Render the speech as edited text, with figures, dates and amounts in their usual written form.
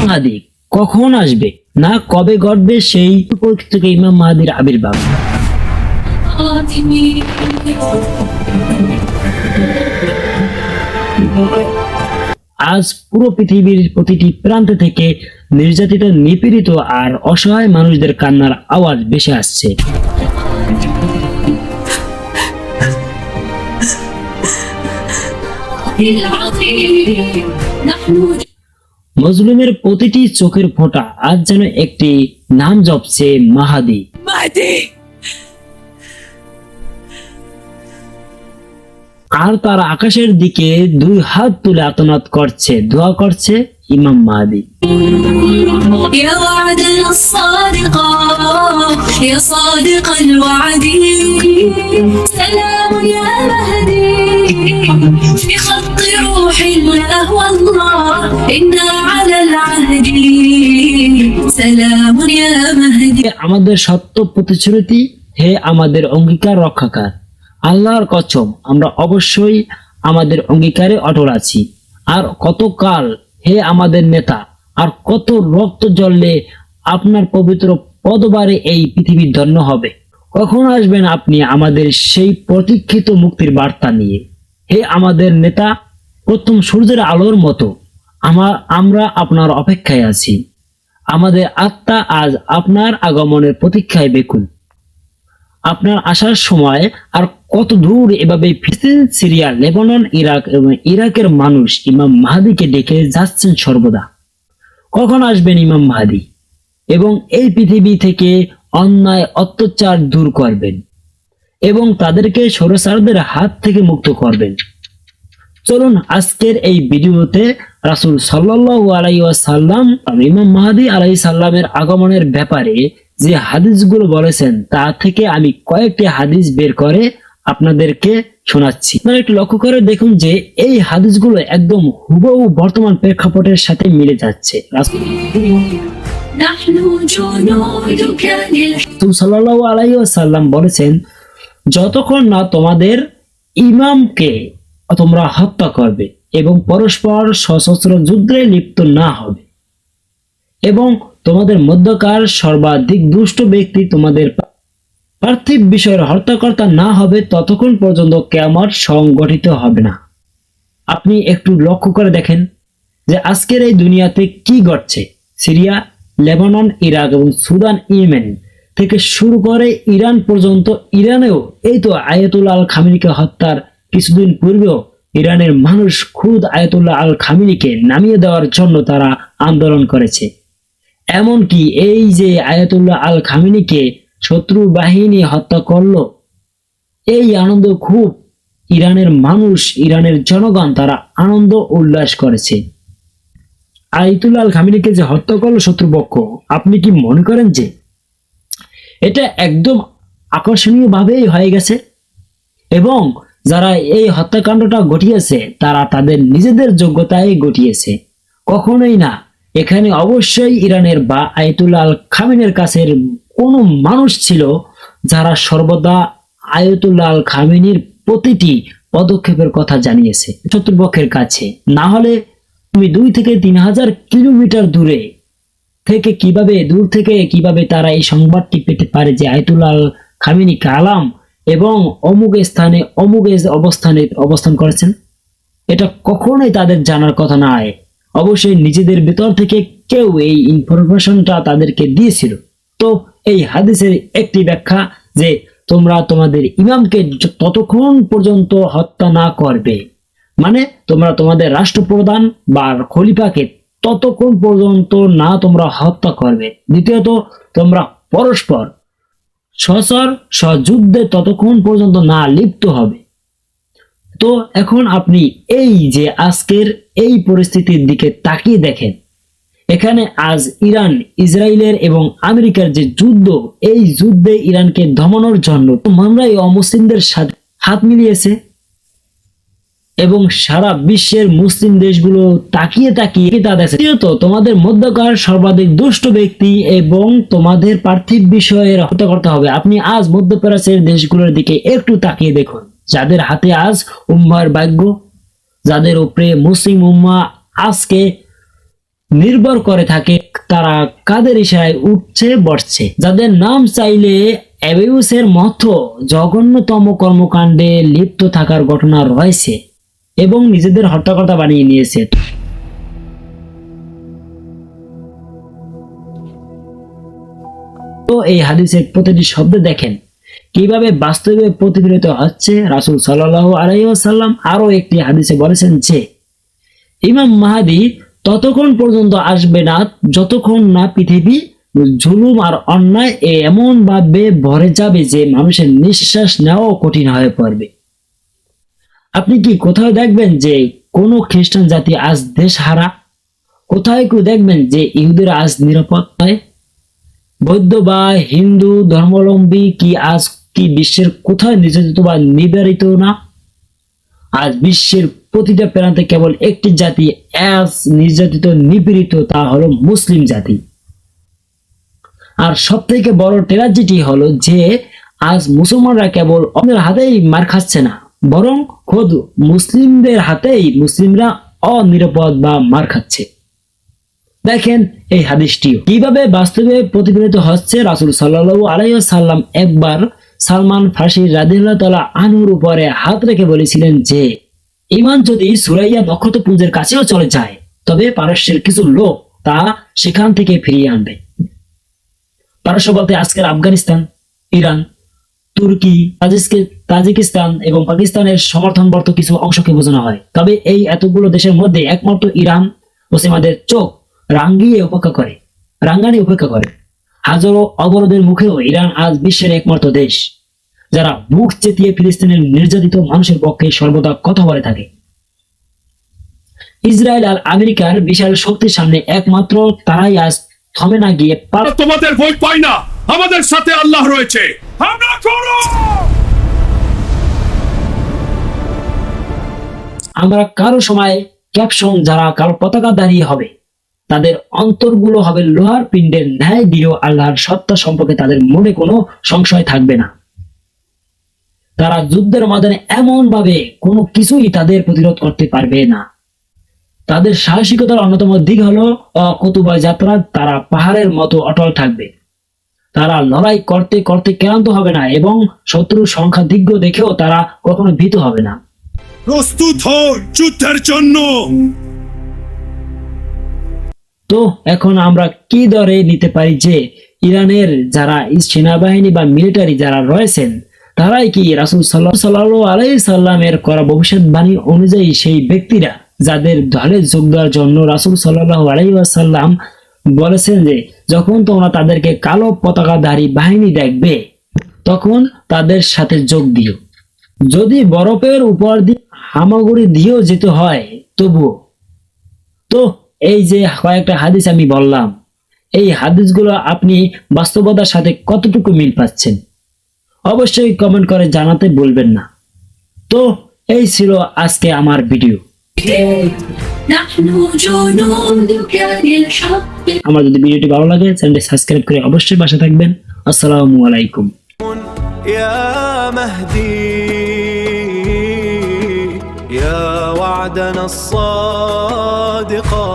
মাহদী কখন আসবে, না কবে ঘটবে সেই থেকে ইমাম মাহদীর আবির্ভাব। আজ পুরো পৃথিবীর প্রতিটি প্রান্ত থেকে নির্যাতিত, নিপীড়িত আর অসহায় মানুষদের কান্নার আওয়াজ ভেসে আসছে। মজলুমের প্রতিটি চোখের ফোঁটা আজ যেন একটি নাম জপছে, মাহদী। আর তারা আকাশের দিকে দুই হাত তুলে আর্তনাদ করছে, দোয়া করছে, ইমাম মাহদী। يا وعدنا الصادق يا صادق الوعد سلام يا مهدي في خط روح الله والله إنا على العهد سلام يا مهدي। আমাদের সত্য প্রতিশ্রুতি, হে আমাদের অঙ্গীকার রক্ষাকার, আল্লাহর কসম আমরা অবশ্যই আমাদের অঙ্গীকারে অটল আছি। আর কতকাল হে আমাদের নেতা, আর কত রক্ত জ্বললে আপনার পবিত্র পদবারে এই পৃথিবী ধন্য হবে। কখন আসবেন আপনি আমাদের সেই প্রতীক্ষিত মুক্তির বার্তা নিয়ে? হে আমাদের নেতা, প্রথম সূর্যের আলোর মতো আমরা আপনার অপেক্ষায় আছি। আমাদের আত্মা আজ আপনার আগমনের প্রতীক্ষায় বেকুল। আপনার আসার সময় আর কত দূর এভাবে ফিলিস্তিন, সিরিয়া, লেবানন, ইরাক এবং ইরাকের মানুষ ইমাম মাহদীকে ডেকে যাচ্ছেন সর্বদা। কখন আসবেন ইমাম মাহদী এবং এই পৃথিবী থেকে অন্যায় অত্যাচার দূর করবেন এবং তাদেরকে স্বৈরাচারদের হাত থেকে মুক্ত করবেন? চলুন আজকের এই ভিডিওতে রাসূল সাল্লাল্লাহু আলাইহি ওয়াসাল্লাম ইমাম মাহদী আলাইহিস সালামের আগমনের ব্যাপারে যে হাদিসগুলো বলেছেন তা থেকে আমি কয়েকটি হাদিস বের করে আপনাদেরকে শোনাচ্ছি। আপনারা একটু লক্ষ্য করে দেখুন যে এই হাদিসগুলো একদম হুবহু বর্তমান প্রেক্ষাপটের সাথে মিলে যাচ্ছে। রাসূল সাল্লাল্লাহু আলাইহি ওয়াসাল্লাম বলেছেন, যতক্ষণ না তোমাদের ইমামকে তোমরা হত্যা করবে এবং পরস্পর সশস্ত্র যুদ্ধে লিপ্ত না হবে এবং তোমাদের মধ্যকার সর্বাধিক দুষ্ট ব্যক্তি তোমাদের পার্থিব বিষয়ের হত্যাকর্তা না হবে, ততক্ষণ পর্যন্ত কিয়ামত সংগঠিত হবে না। আপনি একটু লক্ষ্য করে দেখেন যে আজকের এই দুনিয়াতে কি ঘটছে। সিরিয়া, লেবানন, ইরাক এবং সুদান, ইয়েমেন থেকে শুরু করে ইরান পর্যন্ত। ইরানেও এই তো আয়াতুল্লাহ আল খামেনিকে হত্যার কিছুদিন পূর্বেও ইরানের মানুষ খুদ আয়াতুল্লাহ আল খামেনিকে নামিয়ে দেওয়ার জন্য তারা আন্দোলন করেছে। এমনকি এই যে আয়াতুল্লাহ আল খামেনিকে শত্রু বাহিনী হত্যা করলো, এই আনন্দ খুব ইরানের মানুষ, ইরানের জনগণ তারা আনন্দ উল্লাস করেছে। আয়াতুল্লাহ আল খামেনিকে যে হত্যা করলো শত্রুপক্ষ, আপনি কি মনে করেন যে এটা একদম আকর্ষণীয় ভাবেই হয়ে গেছে? এবং যারা এই হত্যাকাণ্ডটা ঘটিয়েছে তারা তাদের নিজেদের যোগ্যতায় ঘটিয়েছে? কখনোই না। এখানে অবশ্যই ইরানের বা আয়াতুল্লাহ আল খামেনির কাছের কোনো মানুষ ছিল যারা সর্বদা আয়াতুল্লাহ আল খামেনির প্রতিটি পদক্ষেপের কথা জানিয়েছে শত্রুপক্ষের কাছে। না হলে তুমি 2 থেকে 3,000 কিলোমিটার দূর থেকে কিভাবে তারা এই সংবাদটি পেতে পারে যে আয়াতুল্লাহ আল খামেনি কালাম এবং অমুক স্থানে অমুক অবস্থান করেছেন? এটা কখনোই তাদের জানার কথা নয়। অবশ্যই নিজেদের ভেতর থেকে কেউ এই ইনফরমেশনটা তাদেরকে দিয়েছিল। তো এই হাদিসের একটি ব্যাখ্যা যে তোমরা তোমাদের ইমামকে ততক্ষণ পর্যন্ত হত্যা না করবে, মানে তোমরা তোমাদের রাষ্ট্রপ্রধান বা খলিফাকে ততক্ষণ পর্যন্ত না তোমরা হত্যা করবে। দ্বিতীয়ত, তোমরা পরস্পর সযুদ্ধে ততক্ষণ পর্যন্ত না লিপ্ত হবে। তো এখন আপনি এই যে আজকের এই পরিস্থিতির দিকে তাকিয়ে দেখেন, এখানে আজ ইরান, ইসরায়েলের এবং আমেরিকার যে যুদ্ধ, এই যুদ্ধে ইরানকে দমানোর জন্য তোমরাই অমুসলিমদের সাথে হাত মিলিয়েছে এবং সারা বিশ্বের মুসলিম দেশগুলো তাকিয়ে তাকিয়ে তা দেখে। দ্বিতীয়ত, তোমাদের মধ্যকার সর্বাধিক দুষ্ট ব্যক্তি এবং তোমাদের পার্থিব বিষয়ের হত্যা করতে হবে। আপনি আজ মধ্যপ্রাচ্যের দেশগুলোর দিকে একটু তাকিয়ে দেখুন, যাদের হাতে আজ উম্মার ভাগ্য, যাদের উপরে মুসলিম উম্মা আজকে নির্ভর করে থাকে, তারা কাদের ইশারায় উঠছে বসছে। যাদের নাম চাইলে অ্যাবিউসের মতো জঘন্যতম কর্মকাণ্ডে লিপ্ত থাকার ঘটনা রয়েছে এবং নিজেদের হত্যাকর্তা বানিয়ে নিয়েছে। তো এই হাদিসের প্রতিটি শব্দ দেখেন কিভাবে বাস্তবে প্রতিফলিত হচ্ছে। রাসূল সাল্লাল্লাহু আলাইহি ওয়াসাল্লাম আরো একটি হাদিসে বলেছেন যে ইমাম মাহদী ততক্ষণ পর্যন্ত আসবে না যতক্ষণ না পৃথিবী জুলুম আর অন্যায় এমন ভাবে ভরে যাবে যে মানুষের নিঃশ্বাস নেওয়াও কঠিন হয়ে পড়বে। আপনি কি কোথাও দেখবেন যে কোনো খ্রিস্টান জাতি আজ দেশ হারা? কোথায় কেউ দেখবেন যে ইহুদিরা আজ নিরাপদ নয়? বৌদ্ধ বা হিন্দু ধর্মাবলম্বী কি আজ কি বিশ্বের কোথায় নির্যাতিত বা নিবারিত না? আজ বিশ্বের প্রতিটা প্রান্তে কেবল একটি জাতি আজ নির্যাতিত নিপীড়িত, তা হলো মুসলিম জাতি। আর সব থেকে বড় ট্র্যাজেডি হলো যে আজ মুসলমানরা কেবল অন্যের হাতেই মার খাচ্ছে না, বরং খোদ মুসলিমদের হাতেই মুসলিমরা অনিরাপদ বা মার খাচ্ছে। দেখেন এই হাদিসটিও কিভাবে বাস্তবে প্রতিফলিত হচ্ছে। রাসূল সাল্লাল্লাহু আলাইহি ওয়াসাল্লাম একবার সালমান ফার্সি রাদিয়াল্লাহু তাআলা আনহুর উপরে হাত রেখে বলেছিলেন যে ঈমান যদি সুরাইয়া নক্ষত্রপুঞ্জের কাছেও চলে যায়, তবে পারস্যের কিছু লোক তা সেখান থেকে ফিরিয়ে আনবে। পারস্য বলতে আজকের আফগানিস্তান, ইরান, তুর্কি, তাজিকিস্তান এবং পাকিস্তানের সমর্থনবর্ত কিছু অংশকে বোঝানো হয়। তবে এই এতগুলো দেশের মধ্যে একমাত্র ইরান পশ্চিমাদের চোখ রাঙ্গানি উপেক্ষা করে। হাজারো অবরোধের মুখেও ইরান আজ বিশ্বের একমাত্র দেশ যারা বুক চেতিয়ে ফিলিস্তিনের নির্যাতিত মানুষের পক্ষে সর্বদা কথা বলে থাকে। ইসরায়েল আর আমেরিকার বিশাল শক্তির সামনে একমাত্র তারাই আজ থমে না গিয়ে তোমাদের ভয় পাই না, আমাদের সাথে আল্লাহ রয়েছে, আমরা করো। আমরা কারো সময় ক্যাপশন যারা কারো পতাকা দাঁড়িয়ে হবে তাদের অন্তরগুলো হবে লোহার পিণ্ডের ন্যায় দৃঢ়। আল্লাহর সত্তা সম্পর্কে তাদের মনে কোনো সংশয় থাকবে না। তারা যুদ্ধের ময়দানে এমন ভাবে কোনো কিছুই তাদের প্রতিরোধ করতে পারবে না। তাদের সাহসিকতার অন্যতম দিক হলো অকুতুবা যাত্রা। তারা পাহাড়ের মতো অটল থাকবে। তারা লড়াই করতে করতে ক্লান্ত হবে না এবং শত্রুর সংখ্যা দিগ্গ দেখেও তারা কখনো ভীত হবে না। প্রস্তুত হও যুদ্ধের জন্য। তো এখন আমরা কি ধরে নিতে পারি যে ইরানের যারা সেনাবাহিনী বা মিলিটারি যারা রয়েছেন তারাই কি রাসূল সাল্লাল্লাহু আলাইহি সাল্লামের করা ভবিষ্যৎবাণী অনুযায়ী সেই ব্যক্তিরা যাদের দলে যোগ দেওয়ার জন্য রাসূল সাল্লাল্লাহু আলাইহি ওয়াসাল্লাম বলেছেন যে যখন তোমরা তাদেরকে কালো পতাকাধারী বাহিনী দেখবে তখন তাদের সাথে যোগ দিও। যদি বরফের উপর দিয়ে হামাগুড়ি দিয়েও যেতে হয় তবুও। তো এই যে কয়েকটা হাদিস আমি বললাম, এই হাদিসগুলো আপনি বাস্তবতার সাথে কতটুকু মিল পাচ্ছেন অবশ্যই কমেন্ট করে জানাতে ভুলবেন না। তো এই ছিল আজকে আমার ভিডিও। نحن جنودك للحق আমার যদি ভিডিওটি ভালো লাগে চ্যানেলটি সাবস্ক্রাইব করে অবশ্যই পাশে থাকবেন। আসসালামু আলাইকুম। يا مهدي يا وعدنا الصادقا